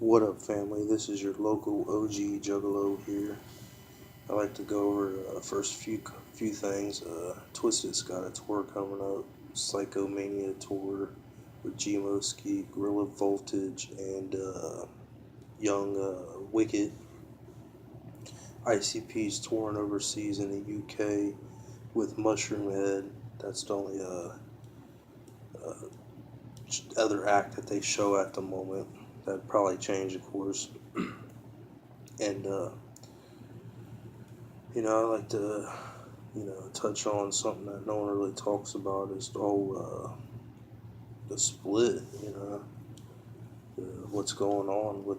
What up, family? This is your local OG Juggalo here. I like to go over the first few things. Twisted's got a tour coming up, Psychomania tour with Gmoski, Gorilla Voltage, and Young Wicked. ICP's touring overseas in the UK with Mushroom Head. That's the only uh, other act that they show at the moment. That'd probably change, of course. And I like to, touch on something that no one really talks about is the whole, the split, what's going on with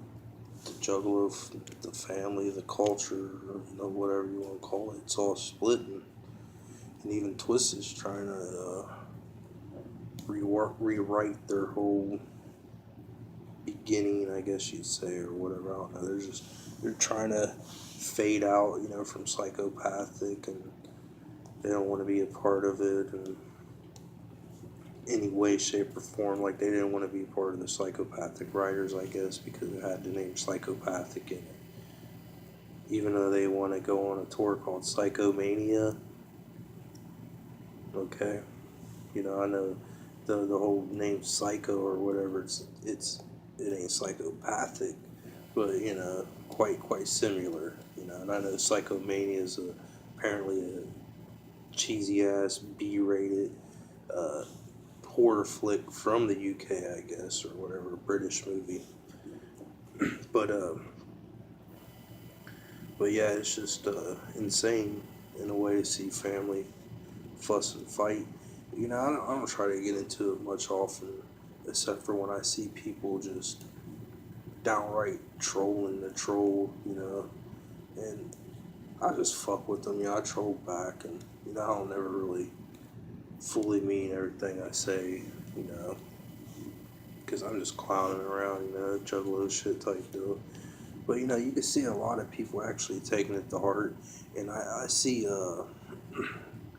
the Juggalo, the family, the culture, or, whatever you want to call it. It's all splitting. And even Twisted's trying to rewrite their whole beginning, I guess you'd say, or whatever. I don't know. They're trying to fade out, from psychopathic, and they don't want to be a part of it in any way, shape, or form. Like they didn't want to be part of the psychopathic writers, I guess, because it had the name psychopathic in it. Even though they want to go on a tour called Psychomania. Okay, I know the whole name psycho or whatever. It ain't psychopathic, but quite similar. And I know Psychomania is apparently a cheesy ass B-rated uh, horror flick from the UK, I guess, or whatever, British movie. But but yeah, it's just insane in a way to see family fuss and fight. I don't try to get into it much often, except for when I see people just downright trolling the troll, and I just fuck with them. I troll back, and I don't never really fully mean everything I say, because I'm just clowning around, juggalo shit type deal. But you can see a lot of people actually taking it to heart, and I see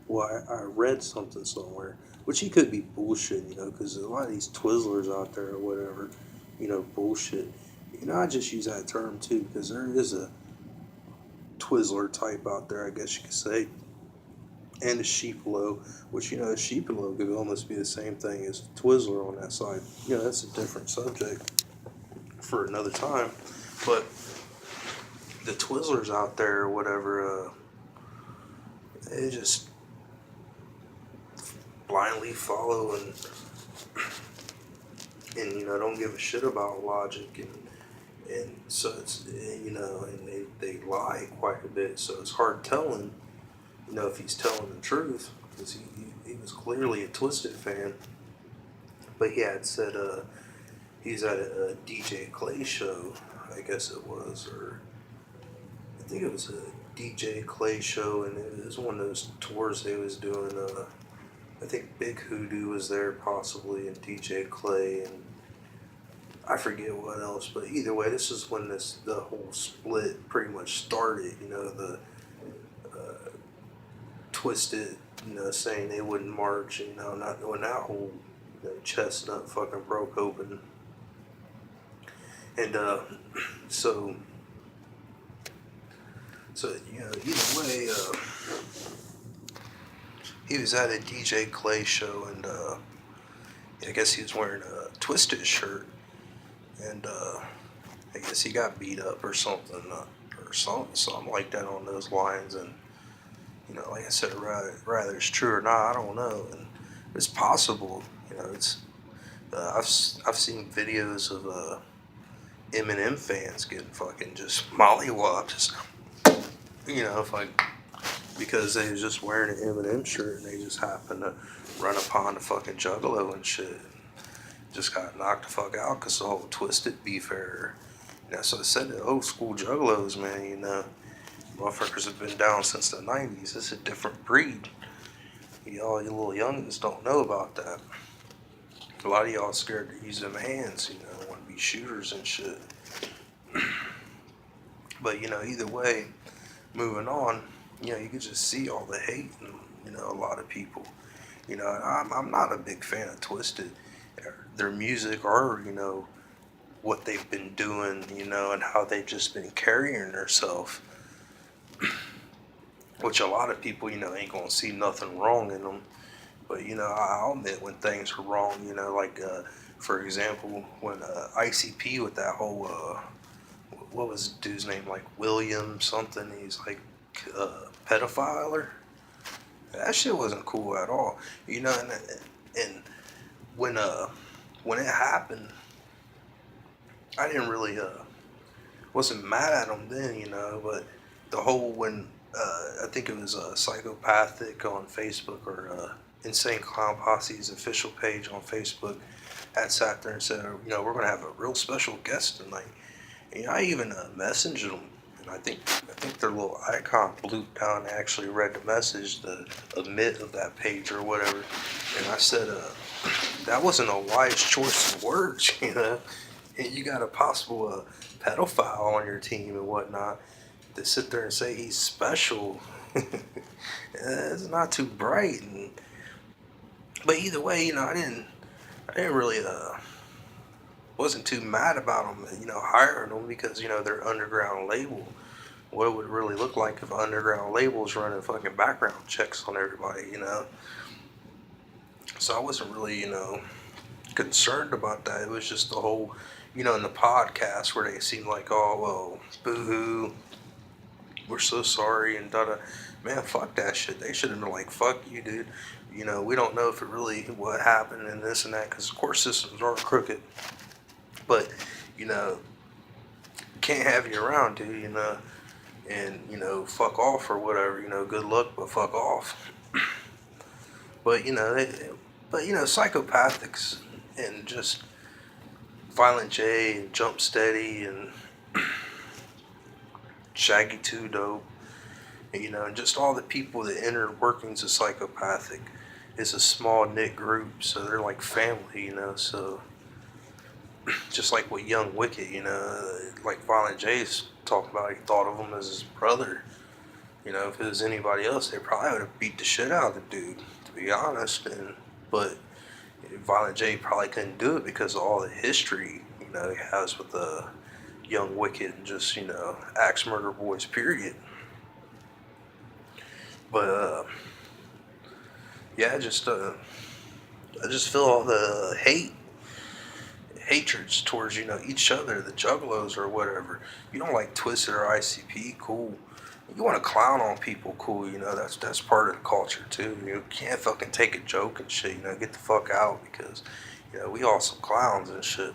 well, I read something somewhere, which he could be bullshit, because a lot of these Twizzlers out there or whatever, bullshit. I just use that term too, because there is a Twizzler type out there, I guess you could say, and a Sheepalo, which, a Sheepalo could almost be the same thing as Twizzler on that side. That's a different subject for another time. But the Twizzlers out there or whatever, they just blindly follow and don't give a shit about logic, and so it's, and they lie quite a bit, so it's hard telling, if he's telling the truth, because he was clearly a Twisted fan. But yeah, it said he's at a DJ Clay show, I guess it was, or I think it was a DJ Clay show, and it was one of those tours they was doing. I think Big Hoodoo was there possibly, and DJ Clay, and I forget what else. But either way, this is when the whole split pretty much started. The uh, Twisted, saying they wouldn't march. Not when that whole chestnut fucking broke open, and so either way, he was at a DJ Clay show, and I guess he was wearing a Twisted shirt, and I guess he got beat up or something, or something like that on those lines. And like I said, rather it's true or not, I don't know. And it's possible. It's I've seen videos of Eminem fans getting fucking just mollywopped, just like because they was just wearing an Eminem shirt and they just happened to run upon the fucking Juggalo and shit. Just got knocked the fuck out because the whole Twisted beef era. So I said the old school Juggalos, man, motherfuckers have been down since the 90s. It's a different breed. Y'all, you little youngins don't know about that. A lot of y'all scared to use them hands, want to be shooters and shit. But, either way, moving on, you could just see all the hate in, a lot of people. I'm not a big fan of Twisted, their music, or, what they've been doing, and how they've just been carrying themselves. Which a lot of people, ain't gonna see nothing wrong in them. But I'll admit when things are wrong. Like for example, when ICP with that whole what was the dude's name, like William something. He's like pedophile or that shit wasn't cool at all. And when it happened, I didn't really wasn't mad at him then, but the whole when I think it was Psychopathic on Facebook or Insane Clown Posse's official page on Facebook had sat there and said, we're gonna have a real special guest tonight. And I even messaged them, and I think their little icon blooped down and actually read the message, the admit of that page or whatever. And I said, that wasn't a wise choice of words, And you got a possible pedophile on your team and whatnot to sit there and say he's special. It's not too bright. But either way, I didn't really wasn't too mad about them, hiring them because they're underground label. What would it really look like if an underground label's running fucking background checks on everybody, So I wasn't really, concerned about that. It was just the whole, in the podcast where they seemed like, oh well, boo-hoo, we're so sorry and da-da. Man, fuck that shit. They should have been like, fuck you, dude. We don't know if it really what happened and this and that, because court systems are crooked. But, can't have you around, dude, and, fuck off or whatever, good luck, but fuck off. But, psychopathics and just Violent J and Jump Steady and Shaggy 2 Dope, and just all the people that inner workings of Psychopathic is a small knit group, so they're like family, so just like with Young Wicked, like Violent J's talking about, he thought of him as his brother. If it was anybody else, they probably would have beat the shit out of the dude, to be honest. But Violent J probably couldn't do it because of all the history, he has with Young Wicked and just, Axe Murder Boys, period. But, yeah, I just feel all the hatreds towards, each other, the Juggalos or whatever. You don't like Twisted or ICP, cool. You want to clown on people, cool, that's part of the culture too. You can't fucking take a joke and shit, get the fuck out because, we all some clowns and shit.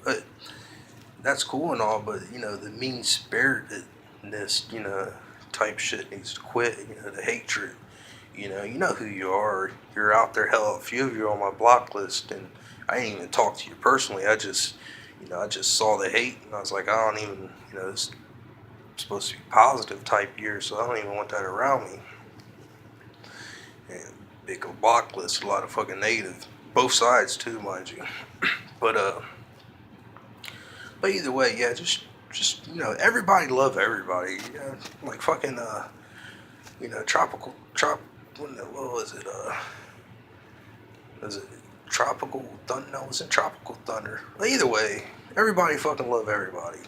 But that's cool and all, but, the mean-spiritedness, type shit needs to quit, the hatred. You know who you are. You're out there, hell, a few of you are on my block list, and I didn't even talk to you personally. I just saw the hate, and I was like, I don't even, it's supposed to be positive type year, so I don't even want that around me. And big old block list, a lot of fucking negative, both sides too, mind you. But either way, yeah, just everybody love everybody. Like fucking what was it? Was it Tropical Thunder? No, it wasn't Tropical Thunder. But either way, everybody fucking love everybody.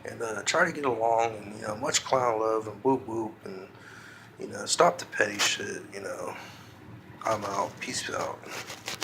And try to get along and, much clown love and whoop whoop and, stop the petty shit, I'm out. Peace out.